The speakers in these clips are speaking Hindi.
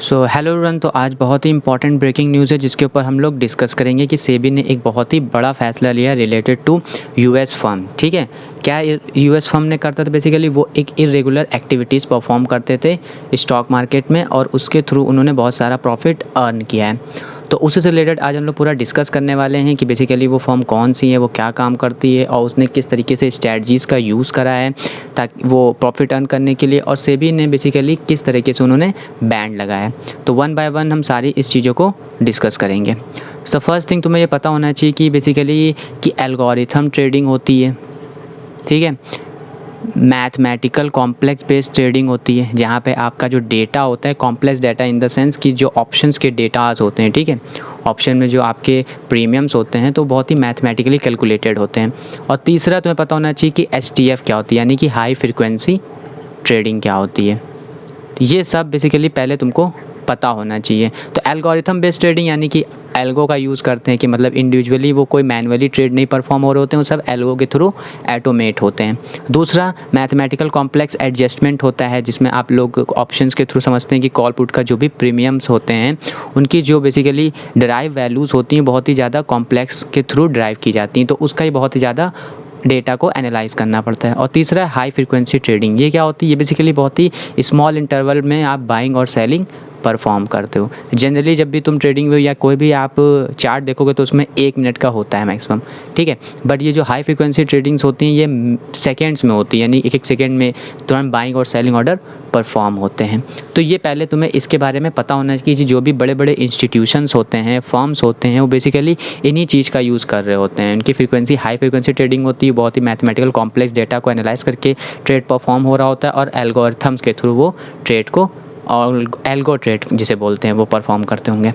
So hello everyone. तो आज बहुत ही इंपॉर्टेंट ब्रेकिंग न्यूज़ है जिसके ऊपर हम लोग डिस्कस करेंगे कि सेबी ने एक बहुत ही बड़ा फैसला लिया रिलेटेड टू यूएस फर्म। ठीक है, क्या यूएस फर्म ने करता था? बेसिकली वो एक इरेगुलर एक्टिविटीज़ परफॉर्म करते थे स्टॉक मार्केट में और उसके थ्रू उन्होंने बहुत सारा प्रॉफिट अर्न किया है। तो उसी से रिलेटेड आज हम लोग पूरा डिस्कस करने वाले हैं कि बेसिकली वो फर्म कौन सी है, वो क्या काम करती है और उसने किस तरीके से स्ट्रैटजीज़ का यूज़ करा है ताकि वो प्रॉफिट अर्न करने के लिए, और सेबी ने बेसिकली किस तरीके से उन्होंने बैंड लगाया है। तो वन बाय वन हम सारी इस चीज़ों को डिस्कस करेंगे। सो फर्स्ट थिंग तुम्हें ये पता होना चाहिए कि बेसिकली कि एल्गोरिथम ट्रेडिंग होती है। ठीक है, मैथमेटिकल कॉम्प्लेक्स बेस्ड ट्रेडिंग होती है जहाँ पे आपका जो डेटा होता है complex data in the sense कि जो ऑप्शंस के डेटाज होते हैं, ठीक है, ऑप्शन में जो आपके प्रीमियम्स होते हैं तो बहुत ही मैथमेटिकली कैलकुलेटेड होते हैं। और तीसरा तुम्हें पता होना चाहिए कि एचटीएफ क्या होती है, यानी कि हाई फ्रिक्वेंसी ट्रेडिंग क्या होती है। ये सब बेसिकली पहले तुमको पता होना चाहिए। तो एल्गोरिथम बेस्ड ट्रेडिंग यानी कि एल्गो का यूज़ करते हैं कि मतलब इंडिविजुअली वो कोई मैनुअली ट्रेड नहीं परफॉर्म हो रहे होते हैं, वो सब एल्गो के थ्रू ऑटोमेट होते हैं। दूसरा मैथमेटिकल कॉम्प्लेक्स एडजस्टमेंट होता है जिसमें आप लोग ऑप्शंस के थ्रू समझते हैं कि कॉल पुट का जो भी प्रीमियम्स होते हैं उनकी जो बेसिकली ड्राइव वैल्यूज़ होती हैं बहुत ही ज़्यादा कॉम्प्लेक्स के थ्रू ड्राइव की जाती हैं, तो उसका ही बहुत ही ज़्यादा डेटा को एनालाइज करना पड़ता है। और तीसरा हाई फ्रिक्वेंसी ट्रेडिंग, ये क्या होती है? ये बेसिकली बहुत ही स्मॉल इंटरवल में आप बाइंग और सेलिंग परफॉर्म करते हो। जनरली जब भी तुम ट्रेडिंग में या कोई भी आप चार्ट देखोगे तो उसमें 1 मिनट का होता है मैक्सिमम, ठीक है। बट ये जो हाई फ्रिक्वेंसी ट्रेडिंग्स होती हैं ये सेकेंड्स में होती है, यानी एक सेकेंड में तुरंत बाइंग और सेलिंग ऑर्डर परफॉर्म होते हैं। तो ये पहले तुम्हें इसके बारे में पता होना चाहिए कि जो भी बड़े बड़े इंस्टीट्यूशंस होते हैं, फर्म्स होते हैं, वो बेसिकली इन्हीं चीज़ का यूज़ कर रहे होते हैं। उनकी फ्रीक्वेंसी हाई फ्रिक्वेंसी ट्रेडिंग होती है, बहुत ही मैथमेटिकल कॉम्प्लेक्स डेटा को एनालाइज करके ट्रेड परफॉर्म हो रहा होता है और एल्गोरिथम्स के थ्रू वो ट्रेड को, और एल्गो ट्रेड जिसे बोलते हैं, वो परफॉर्म करते होंगे।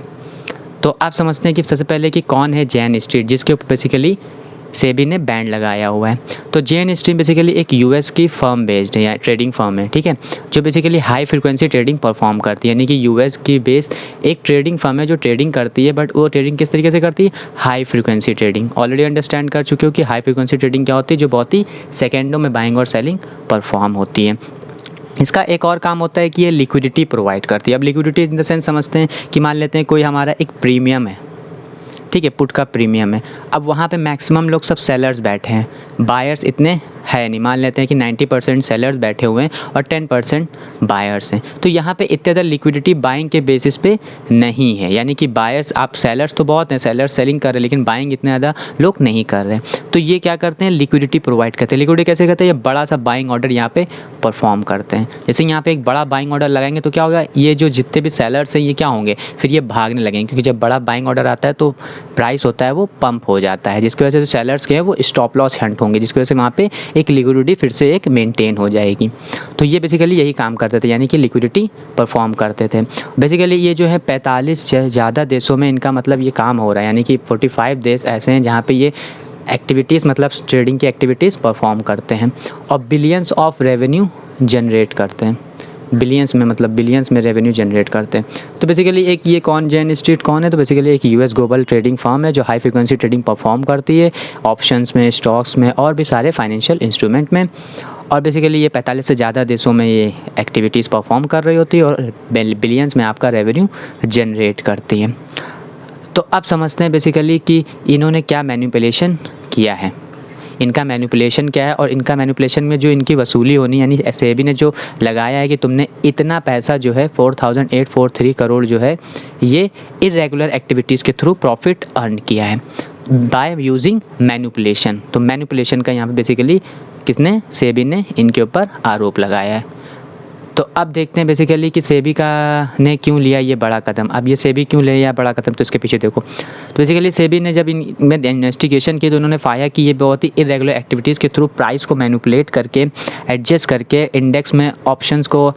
तो आप समझते हैं कि सबसे पहले कि कौन है जेन स्ट्रीट जिसके ऊपर बेसिकली सेबी ने बैंड लगाया हुआ है। तो जेन स्ट्रीट बेसिकली एक यूएस की फर्म बेस्ड है या ट्रेडिंग फर्म है, ठीक है, जो basically high frequency trading perform करती है, यानी कि यूएस की बेस्ड एक ट्रेडिंग फर्म है जो ट्रेडिंग करती है। बट वो ट्रेडिंग किस तरीके से करती है? High frequency trading. Already understand कर चुके हो कि हाई फ्रिक्वेंसी ट्रेडिंग क्या होती है, जो बहुत ही सेकेंडों में बाइंग और सेलिंग परफॉर्म होती है। इसका एक और काम होता है कि ये लिक्विडिटी प्रोवाइड करती है। अब लिक्विडिटी इन द सेंस समझते हैं कि मान लेते हैं कोई हमारा एक प्रीमियम है, ठीक है, पुट का प्रीमियम है। अब वहाँ पे मैक्सिमम लोग सब सेलर्स बैठे हैं, बायर्स इतने है नहीं। मान लेते हैं कि 90% सेलर्स बैठे हुए हैं और 10% बायर्स हैं। तो यहाँ पे इतने ज़्यादा लिक्विडिटी बाइंग के बेसिस पे नहीं है, यानी कि बायर्स, आप सेलर्स तो बहुत हैं, सेलर्स सेलिंग कर रहे हैं, लेकिन बाइंग इतने ज़्यादा लोग नहीं कर रहे हैं। तो ये क्या करते हैं? लिक्विडिटी प्रोवाइड करते हैं। लिक्विडिटी कैसे करते हैं? ये बड़ा सा बाइंग ऑर्डर यहाँ पे परफॉर्म करते हैं। जैसे यहाँ पे एक बड़ा बाइंग ऑर्डर लगाएंगे तो क्या होगा? ये जो जितने भी सेलर्स हैं ये क्या होंगे? फिर ये भागने लगेंगे, क्योंकि जब बड़ा बाइंग ऑर्डर आता है तो प्राइस होता है वो पंप हो जाता है, जिसकी वजह से सेलर्स के हैं वो स्टॉप लॉस हंट होंगे, जिसकी वजह से वहाँ पे एक लिक्विडिटी फिर से एक मेंटेन हो जाएगी। तो ये बेसिकली यही काम करते थे, यानी कि लिक्विडिटी परफॉर्म करते थे। बेसिकली ये जो है 45 से ज़्यादा देशों में इनका मतलब ये काम हो रहा है, यानी कि 45 देश ऐसे हैं जहाँ पे ये एक्टिविटीज़, मतलब ट्रेडिंग की एक्टिविटीज़ परफॉर्म करते हैं और बिलियंस ऑफ रेवेन्यू जनरेट करते हैं। बिलियंस में, मतलब बिलियंस में रेवेन्यू जनरेट करते हैं। तो बेसिकली एक ये कौन, जेन स्ट्रीट कौन है? तो बेसिकली एक यूएस ग्लोबल ट्रेडिंग फर्म है जो हाई फ्रिक्वेंसी ट्रेडिंग परफॉर्म करती है ऑप्शंस में, स्टॉक्स में और भी सारे फाइनेंशियल इंस्ट्रूमेंट में। और बेसिकली ये 45 से ज़्यादा देशों में ये एक्टिविटीज़ परफॉर्म कर रही होती है और बिलियंस में आपका रेवेन्यू जनरेट करती है। तो अब समझते हैं बेसिकली कि इन्होंने क्या मैनिपुलेशन किया है, इनका मैनिपुलेशन क्या है और इनका मैनिपुलेशन में जो इनकी वसूली होनी, यानी सेबी ने जो लगाया है कि तुमने इतना पैसा जो है 4843 करोड़ जो है ये इरेगुलर एक्टिविटीज़ के थ्रू प्रॉफिट अर्न किया है बाय यूजिंग मैनिपुलेशन। तो मैनिपुलेशन का यहाँ पे बेसिकली किसने? सेबी ने इनके ऊपर आरोप लगाया है। तो अब देखते हैं बेसिकली कि सेबी का ने क्यों लिया ये बड़ा कदम। अब ये सेबी क्यों लिया बड़ा कदम, तो इसके पीछे देखो। तो बेसिकली सेबी ने जब इनमें इन्वेस्टिगेशन की तो उन्होंने पाया कि ये बहुत ही इरेगुलर एक्टिविटीज़ के थ्रू प्राइस को मैनिपुलेट करके, एडजस्ट करके, इंडेक्स में ऑप्शंस को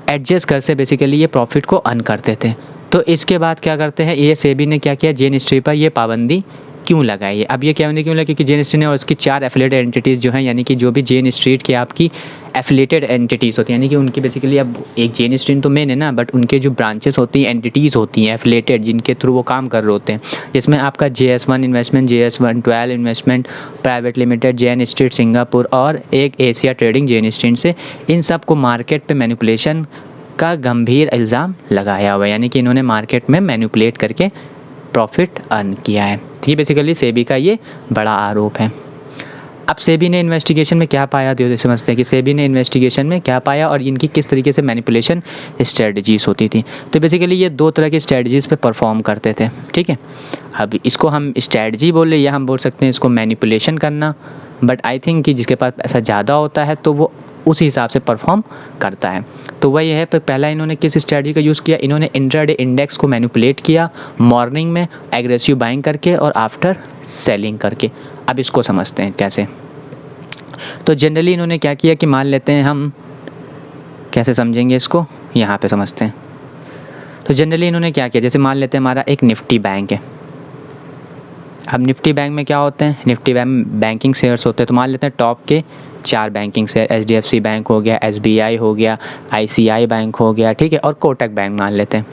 एडजस्ट कर से बेसिकली ये प्रॉफिट को अर्न करते थे। तो इसके बाद क्या करते हैं, ये सेबी ने क्या किया, जेन स्ट्रीट पर ये पाबंदी क्यों लगाई है। अब ये क्या क्यों लगा? क्योंकि जेन स्ट्रीट ने और उसकी 4 एफिलिएटेड एंटिटीज़ जो हैं, यानी कि जो भी जेन स्ट्रीट की आपकी एफिलिएटेड एंटिटीज़ होती हैं, यानी कि उनकी बेसिकली अब एक जेन स्ट्रीट तो मेन है ना, बट उनके जो ब्रांचेस होती हैं, एंटिटीज़ होती हैं एफिलिएटेड, जिनके थ्रू वो काम कर रहे होते हैं, जिसमें आपका JS1 investment, JS112 investment private limited, Jane Street Singapore और एक एशिया ट्रेडिंग जेन स्ट्रीट से, इन सब को मार्केट पे मैनिपुलेशन का गंभीर इल्ज़ाम लगाया हुआ है, यानी कि इन्होंने मार्केट में मैनिपुलेट करके प्रॉफिट अर्न किया है। तो ये बेसिकली सेबी का ये बड़ा आरोप है। अब सेबी ने इन्वेस्टिगेशन में क्या पाया, तो समझते हैं कि सेबी ने इन्वेस्टिगेशन में क्या पाया और इनकी किस तरीके से मैनिपुलेशन स्ट्रेटजीज़ होती थी। तो बेसिकली ये दो तरह की स्ट्रेटजीज़ पे परफॉर्म करते थे, ठीक है। अब इसको हम स्ट्रेटजी बोले या हम बोल सकते हैं इसको मैनिपुलेशन करना, बट आई थिंक कि जिसके पास पैसा ज़्यादा होता है तो वो उस हिसाब से परफॉर्म करता है। तो वही है, पहला इन्होंने किस स्ट्रेटजी का यूज़ किया, इन्होंने इंट्राडे इंडेक्स को मैनिपुलेट किया मॉर्निंग में एग्रेसिव बाइंग करके और आफ्टर सेलिंग करके। अब इसको समझते हैं कैसे। तो जनरली इन्होंने क्या किया कि मान लेते हैं, हम कैसे समझेंगे इसको, यहाँ पे समझते हैं। तो जनरली इन्होंने क्या किया, जैसे मान लेते हैं हमारा एक निफ्टी बैंक है। अब निफ्टी बैंक में क्या होते हैं, निफ्टी बैंक बैंकिंग शेयर्स होते हैं। तो मान लेते हैं टॉप के 4 बैंकिंग शेयर, HDFC बैंक हो गया, SBI हो गया, ICI बैंक हो गया, ठीक है, और कोटक बैंक मान लेते हैं।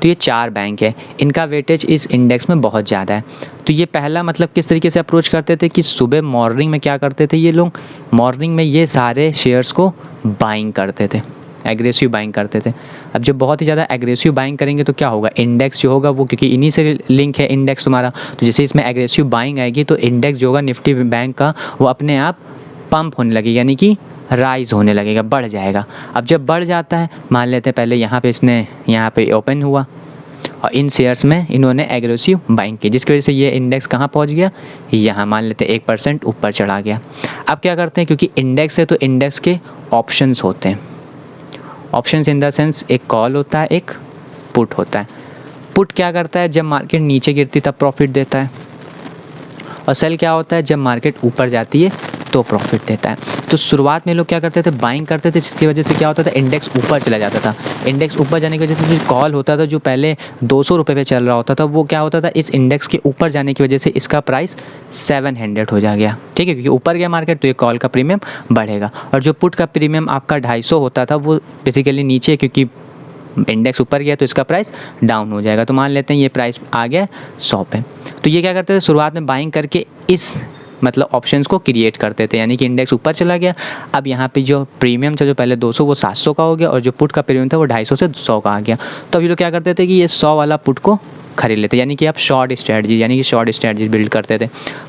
तो ये 4 बैंक है, इनका वेटेज इस इंडेक्स में बहुत ज़्यादा है। तो ये पहला मतलब किस तरीके से अप्रोच करते थे कि सुबह मॉर्निंग में क्या करते थे ये लोग, मॉर्निंग में ये सारे शेयर्स को बाइंग करते थे, एग्रेसिव बाइंग करते थे। अब जब बहुत ही ज़्यादा एग्रेसिव बाइंग करेंगे तो क्या होगा, इंडेक्स जो होगा वो, क्योंकि इन्हीं से लिंक है इंडेक्स तुम्हारा, तो जैसे इसमें एग्रेसिव बाइंग आएगी तो इंडेक्स जो होगा निफ्टी बैंक का वो अपने आप पंप होने लगेगा, यानी कि राइज होने लगेगा, बढ़ जाएगा। अब जब बढ़ जाता है, मान लेते हैं पहले यहाँ पे इसने यहाँ पे ओपन हुआ और इन शेयर्स में इन्होंने एग्रेसिव बाइंग की, जिसकी वजह से ये इंडेक्स कहाँ पहुँच गया, यहाँ मान लेते हैं 1% ऊपर चढ़ा गया। अब क्या करते हैं, क्योंकि इंडेक्स है तो इंडेक्स के ऑप्शंस होते हैं। ऑप्शंस इन द सेंस एक कॉल होता है, एक पुट होता है। पुट क्या करता है, जब मार्केट नीचे गिरती तब प्रॉफिट देता है, और सेल क्या होता है, जब मार्केट ऊपर जाती है तो प्रॉफिट देता है। तो शुरुआत में लोग क्या करते थे, बाइंग करते थे, जिसकी वजह से क्या होता था, इंडेक्स ऊपर चला जाता था। इंडेक्स ऊपर जाने की वजह से जो कॉल होता था, जो पहले 200 रुपये पे चल रहा होता था, वो क्या होता था, इस इंडेक्स के ऊपर जाने की वजह से इसका प्राइस 700 हो जा गया, ठीक है, क्योंकि ऊपर गया मार्केट तो ये कॉल का प्रीमियम बढ़ेगा। और जो पुट का प्रीमियम आपका 250 होता था वो बेसिकली नीचे, क्योंकि इंडेक्स ऊपर गया तो इसका प्राइस डाउन हो जाएगा। तो मान लेते हैं ये प्राइस आ गया 100 पे। तो ये क्या करते थे, शुरुआत में बाइंग करके इस मतलब ऑप्शंस को क्रिएट करते थे, यानी कि इंडेक्स ऊपर चला गया, अब यहाँ पे जो प्रीमियम था जो पहले 200 वो 700 का हो गया, और जो पुट का प्रीमियम था वो 250 से 100 का आ गया। तो अब ये लोग क्या करते थे कि ये 100 वाला पुट को खरीद लेते, यानी कि आप शॉर्ट स्ट्रेटजी, यानी कि शॉर्ट स्ट्रेटजी बिल्ड करते थे।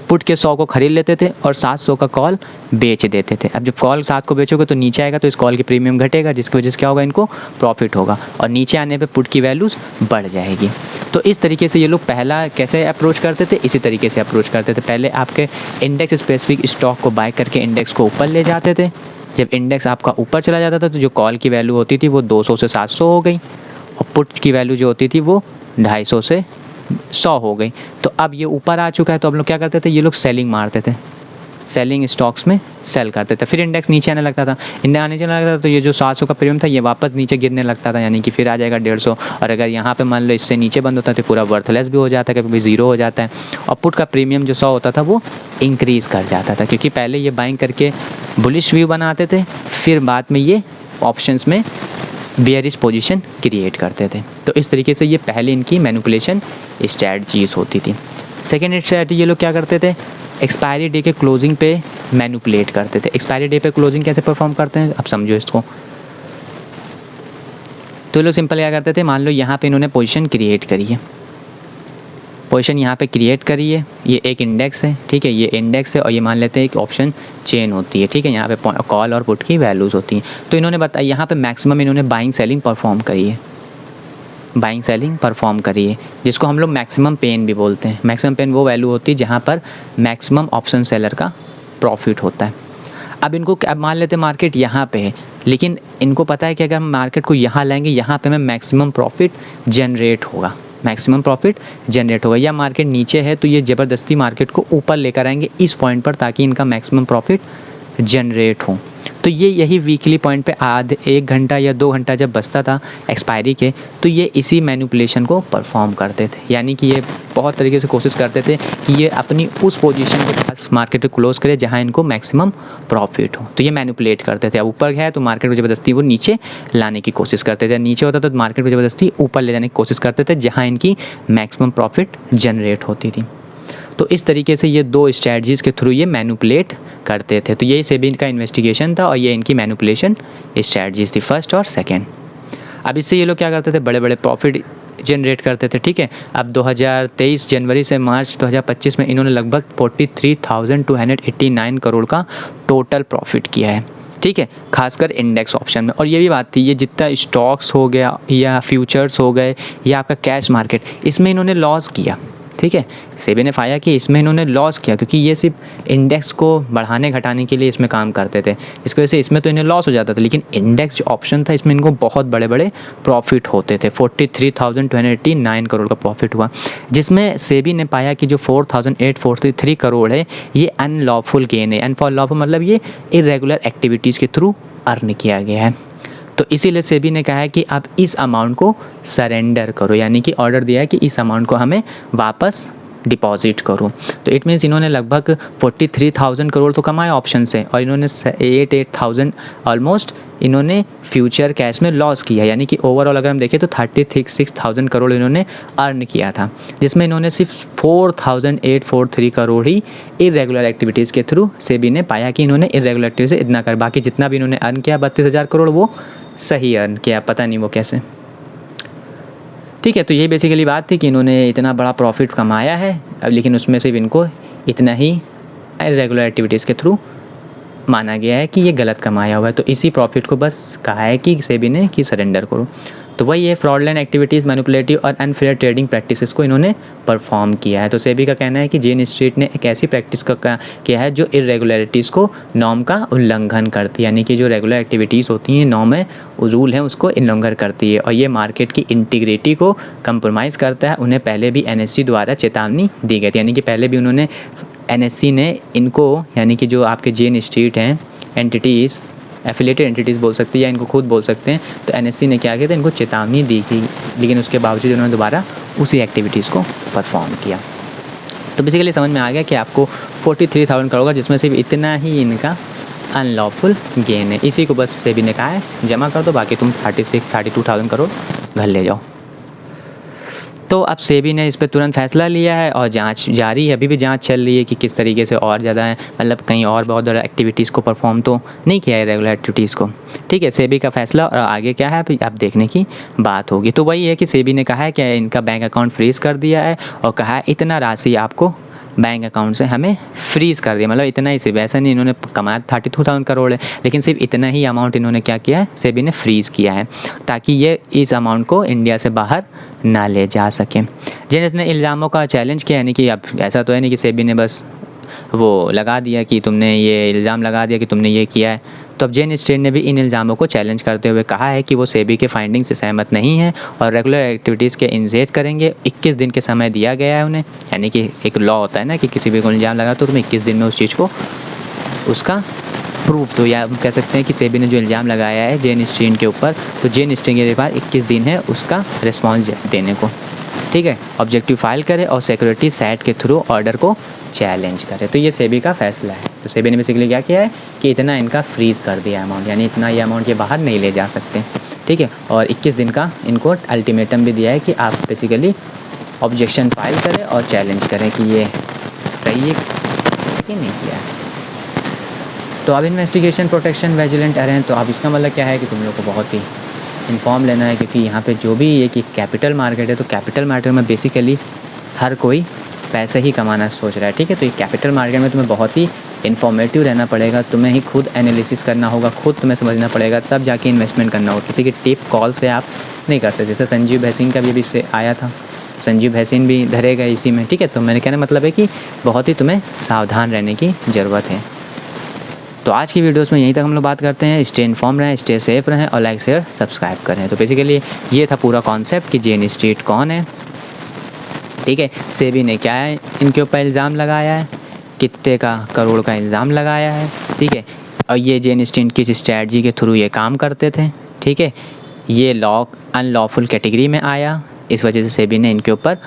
पुट के 100 को खरीद लेते थे और 700 का कॉल बेच देते थे। अब जब कॉल 7 को बेचोगे तो नीचे आएगा तो इस कॉल की प्रीमियम घटेगा, जिसकी वजह से क्या होगा, इनको प्रॉफिट होगा, और नीचे आने पे पुट की वैल्यूज़ बढ़ जाएगी। तो इस तरीके से ये लोग पहला कैसे अप्रोच करते थे, इसी तरीके से अप्रोच करते थे। पहले आपके इंडेक्स स्पेसिफिक स्टॉक को बाय करके इंडेक्स को ऊपर ले जाते थे। जब इंडेक्स आपका ऊपर चला जाता था तो जो कॉल की वैल्यू होती थी वो 200 से 700 हो गई, और पुट की वैल्यू जो होती थी वो 250 से 100 हो गई। तो अब ये ऊपर आ चुका है तो अब लोग क्या करते थे, ये लोग सेलिंग मारते थे, सेलिंग स्टॉक्स में सेल करते थे। फिर इंडेक्स नीचे आने लगता था, इंडेक्स आने लगता था तो ये जो 700 का प्रीमियम था ये वापस नीचे गिरने लगता था, यानी कि फिर आ जाएगा 150। और अगर यहाँ पे मान लो इससे नीचे बंद होता है तो पूरा वर्थलेस भी हो जाता है, कभी 0 हो जाता है। और पुट का प्रीमियम जो 100 होता था वो इंक्रीज़ कर जाता था, क्योंकि पहले ये बाइंग करके बुलिश व्यू बनाते थे, फिर बाद में ये ऑप्शंस में बेयरिश पोजीशन क्रिएट करते थे। तो इस तरीके से ये पहले इनकी मैनिपुलेशन स्ट्रैटजीज होती थी। सेकेंड स्ट्रैटजी ये लोग क्या करते थे, एक्सपायरी डे के क्लोजिंग पे मैनिपुलेट करते थे। एक्सपायरी डे पे क्लोजिंग कैसे परफॉर्म करते हैं, अब समझो इसको। तो ये लोग सिंपल क्या करते थे, मान लो यहाँ पे इन्होंने पोजीशन क्रिएट करी है, पोजीशन यहाँ पे क्रिएट करी है, ये एक इंडेक्स है, ठीक है, ये इंडेक्स है, और ये मान लेते हैं एक ऑप्शन चेन होती है, ठीक है, यहाँ पे कॉल और पुट की वैल्यूज़ होती हैं। तो इन्होंने बताया यहाँ पे मैक्सिमम इन्होंने बाइंग सेलिंग परफॉर्म करी है, बाइंग सेलिंग परफॉर्म करी है, जिसको हम लोग मैक्सिमम पेन भी बोलते हैं। मैक्सिमम पेन वो वैल्यू होती है जहाँ पर मैक्सिमम ऑप्शन सेलर का प्रॉफिट होता है। अब इनको अब मान लेते हैं मार्केट यहाँ पे है, लेकिन इनको पता है कि अगर हम मार्केट को यहाँ लाएंगे यहाँ पे हमें मैक्सिमम प्रॉफिट जनरेट होगा, मैक्सिमम प्रॉफिट जनरेट होगा। या मार्केट नीचे है तो ये ज़बरदस्ती मार्केट को ऊपर लेकर आएंगे इस पॉइंट पर, ताकि इनका मैक्सिमम प्रॉफिट जनरेट हो। तो ये यही वीकली पॉइंट पे आधे 1 घंटा या 2 घंटा जब बचता था एक्सपायरी के, तो ये इसी मैनिपुलेशन को परफॉर्म करते थे। यानी कि ये बहुत तरीके से कोशिश करते थे कि ये अपनी उस पोजीशन के पास मार्केट को क्लोज करे जहां इनको मैक्सिमम प्रॉफिट हो। तो ये मैनिपुलेट करते थे। अब ऊपर गया तो मार्केट को ज़बरदस्ती वो नीचे लाने की कोशिश करते थे, नीचे होता तो मार्केट को ज़बरदस्ती ऊपर ले जाने की कोशिश करते थे जहाँ इनकी मैक्सिमम प्रॉफिट जनरेट होती थी। तो इस तरीके से ये 2 स्ट्रैटजीज़ के थ्रू ये मैनिपुलेट करते थे। तो यही सेबी का इन्वेस्टिगेशन था और ये इनकी मैनिपुलेशन स्ट्रैटजीज़ थी, फर्स्ट और सेकंड। अब इससे ये लोग क्या करते थे, बड़े बड़े प्रॉफिट जनरेट करते थे, ठीक है। अब 2023 जनवरी से मार्च 2025 में इन्होंने लगभग 43,289 करोड़ का टोटल प्रॉफिट किया है, ठीक है, खासकर इंडेक्स ऑप्शन में। और ये भी बात थी, ये जितना स्टॉक्स हो गया या फ्यूचर्स हो गए या आपका कैश मार्केट, इसमें इन्होंने लॉस किया, ठीक है। सेबी ने पाया कि इसमें इन्होंने लॉस किया क्योंकि ये सिर्फ इंडेक्स को बढ़ाने घटाने के लिए इसमें काम करते थे, जिसकी वजह से इसमें तो इन्हें लॉस हो जाता था। लेकिन इंडेक्स जो ऑप्शन था इसमें इनको बहुत बड़े बड़े प्रॉफिट होते थे, 43,289 करोड़ का प्रॉफिट हुआ, जिसमें सेबी ने पाया कि जो 4,843 करोड़ है ये अनलॉफुल गेन है। अनलॉफुल मतलब ये इरेगुलर एक्टिविटीज़ के थ्रू अर्न किया गया है। तो इसीलिए सेबी ने कहा है कि आप इस अमाउंट को सरेंडर करो, यानी कि ऑर्डर दिया है कि इस अमाउंट को हमें वापस डिपॉजिट करो। तो इट मीन्स इन्होंने लगभग 43,000 करोड़ तो कमाए ऑप्शन से, और इन्होंने 8,000 ऑलमोस्ट इन्होंने फ्यूचर कैश में लॉस किया, यानी कि ओवरऑल अगर हम देखें तो 36,000 करोड़ इन्होंने अर्न किया था, जिसमें इन्होंने सिर्फ 4,843 करोड़ ही इरेगुलर एक्टिविटीज़ के थ्रू सेबी ने पाया कि इन्होंने इरेगुलर एक्टिविटी से इतना कर, बाकी जितना भी इन्होंने अर्न किया 32,000 करोड़ वो सही अर्न किया, पता नहीं वो कैसे, ठीक है। तो ये बेसिकली बात थी कि इन्होंने इतना बड़ा प्रॉफिट कमाया है अब, लेकिन उसमें सिर्फ इनको इतना ही इरेगुलर एक्टिविटीज़ के थ्रू माना गया है कि ये गलत कमाया हुआ है। तो इसी प्रॉफिट को बस कहा है कि सेबी ने कि सरेंडर करो। तो वही है, फ्रॉडलेंट एक्टिविटीज़, मैनिपुलेटिव और अनफेयर ट्रेडिंग प्रैक्टिसेस को इन्होंने परफॉर्म किया है। तो सेबी का कहना है कि जेन स्ट्रीट ने एक ऐसी प्रैक्टिस का किया है जो इरेगुलरिटीज़ को नॉर्म का उल्लंघन करती है, यानी कि जो रेगुलर एक्टिविटीज़ होती हैं, नॉर्म है, रूल है, उसको उल्लंघन करती है, और ये मार्केट की इंटीग्रिटी को कंप्रोमाइज़ करता है। उन्हें पहले भी एनएससी द्वारा चेतावनी दी गई थी, यानी कि पहले भी उन्होंने एनएससी ने इनको, यानी कि जो आपके जेन स्ट्रीट हैं एंटिटीज़, एफिलेटेड एंटिटीज़ बोल सकते हैं या इनको खुद बोल सकते हैं, तो एनएससी ने क्या किया था, इनको चेतावनी दी थी, लेकिन उसके बावजूद उन्होंने दोबारा उसी एक्टिविटीज़ को परफॉर्म किया। तो बेसिकली समझ में आ गया कि आपको 43,000 करोड़ का, जिसमें सिर्फ इतना ही इनका अनलॉफुल गेन है, इसी को बस सेबी ने कहा है जमा कर दो, बाकी तुम 32,000 करोड़ घर ले जाओ। तो अब सेबी ने इस पर तुरंत फैसला लिया है और जांच जारी है, अभी भी जांच चल रही है कि किस तरीके से और ज़्यादा है, मतलब कहीं और बहुत ज़्यादा एक्टिविटीज़ को परफॉर्म तो नहीं किया है, रेगुलर एक्टिविटीज़ को, ठीक है। सेबी का फैसला और आगे क्या है अब देखने की बात होगी। तो वही है कि सेबी ने कहा है कि इनका बैंक अकाउंट फ्रीज़ कर दिया है और कहा है इतना राशि आपको बैंक अकाउंट से हमें फ्रीज़ कर दिया, मतलब इतना ही, सिर्फ ऐसा नहीं इन्होंने कमाया 32,000 करोड़ है, लेकिन सिर्फ इतना ही अमाउंट इन्होंने क्या किया है, सेबी ने फ्रीज़ किया है, ताकि ये इस अमाउंट को इंडिया से बाहर ना ले जा सके। जिन्होंने इल्ज़ामों का चैलेंज किया, यानी कि अब ऐसा तो है नहीं कि सेबी ने बस वो लगा दिया कि तुमने ये इल्ज़ाम लगा दिया कि तुमने ये किया है, तो अब जेन स्ट्रीट ने भी इन इल्ज़ामों को चैलेंज करते हुए कहा है कि वो सेबी के फाइंडिंग से सहमत नहीं है और रेगुलर एक्टिविटीज़ के इंजेज करेंगे। 21 दिन के समय दिया गया है उन्हें, यानी कि एक लॉ होता है ना कि किसी भी को इल्ज़ाम लगा तो तुम्हें 21 दिन में उस चीज़ को उसका प्रूफ दो, या कह सकते हैं कि सेबी ने जो इल्ज़ाम लगाया है जेन स्ट्रीट के ऊपर, तो जेन स्ट्रीट के पास 21 दिन है उसका रिस्पॉन्स देने को, ठीक है, ऑब्जेक्टिव फाइल करे और सिक्योरिटी सेट के थ्रू ऑर्डर को चैलेंज करे। तो ये सेबी का फैसला है। तो सेबी ने बेसिकली क्या किया है कि इतना इनका फ्रीज़ कर दिया अमाउंट, यानी इतना ये अमाउंट ये बाहर नहीं ले जा सकते, ठीक है, और 21 दिन का इनको अल्टीमेटम भी दिया है कि आप बेसिकली ऑब्जेक्शन फाइल करें और चैलेंज करें कि ये सही है कि नहीं किया है। तो अब इन्वेस्टिगेशन, प्रोटेक्शन, विजिलेंट अरेस्ट, तो अब इसका मतलब क्या है कि तुम लोग को बहुत ही इन्फॉर्म लेना है, क्योंकि यहाँ पे जो भी ये कि कैपिटल मार्केट है, तो कैपिटल मार्केट में बेसिकली हर कोई पैसे ही कमाना सोच रहा है, ठीक है। तो ये कैपिटल मार्केट में तुम्हें बहुत ही इन्फॉर्मेटिव रहना पड़ेगा, तुम्हें ही खुद एनालिसिस करना होगा, खुद तुम्हें समझना पड़ेगा, तब जाके इन्वेस्टमेंट करना होगा। किसी की टिप कॉल से आप नहीं कर सकते। जैसे संजीव भैसीन का भी अभी से आया था, संजीव भैसीन भी धरेगा इसी में, ठीक है। तो मेरे कहने मतलब है कि बहुत ही तुम्हें सावधान रहने की ज़रूरत है। तो आज की वीडियोस में यहीं तक हम लोग बात करते हैं। स्टे इन्फॉर्म रहें, स्टे सेफ रहें और लाइक शेयर सब्सक्राइब करें। तो बेसिकली ये था पूरा कॉन्सेप्ट कि जेन स्ट्रीट कौन है, ठीक है, सेबी ने क्या है इनके ऊपर इल्ज़ाम लगाया है, कितने का करोड़ का इल्ज़ाम लगाया है, ठीक है, और ये जेन स्ट्रीट किस स्ट्रैटेजी के थ्रू ये काम करते थे, ठीक है। ये अनलॉफुल कैटेगरी में आया, इस वजह से सेबी ने इनके ऊपर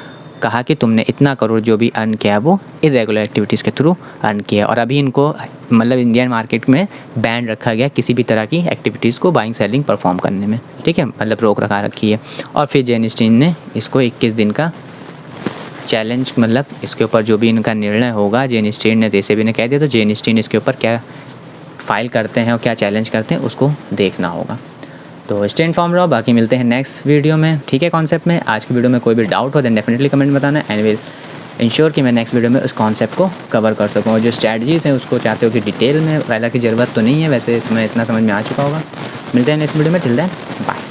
कहा कि तुमने इतना करोड़ जो भी अर्न किया वो इरेगुलर एक्टिविटीज़ के थ्रू अर्न किया, और अभी इनको मतलब इंडियन मार्केट में बैन रखा गया किसी भी तरह की एक्टिविटीज़ को बाइंग सेलिंग परफॉर्म करने में, ठीक है, मतलब रोक रखा रखी है। और फिर जेन स्ट्रीट ने इसको 21 दिन का चैलेंज, मतलब इसके ऊपर जो भी इनका निर्णय होगा जेन स्ट्रीट ने, जैसे भी ने कह दिया, तो जेन स्ट्रीट इसके ऊपर क्या फाइल करते हैं और क्या चैलेंज करते हैं उसको देखना होगा। तो स्टे इन्फॉर्म रहो, बाकी मिलते हैं नेक्स्ट वीडियो में, ठीक है। कॉन्सेप्ट में आज की वीडियो में कोई भी डाउट हो देन डेफिनेटली कमेंट बताना, एंड विल इंश्योर कि मैं नेक्स्ट वीडियो में उस कॉन्सेप्ट को कवर कर सकूँ। और जो स्ट्रैटेजीज़ हैं उसको चाहते हो कि डिटेल में वाला की ज़रूरत तो नहीं है, वैसे तुम्हें इतना समझ में आ चुका होगा। मिलते हैं नेक्स्ट वीडियो में, टिल देन बाय।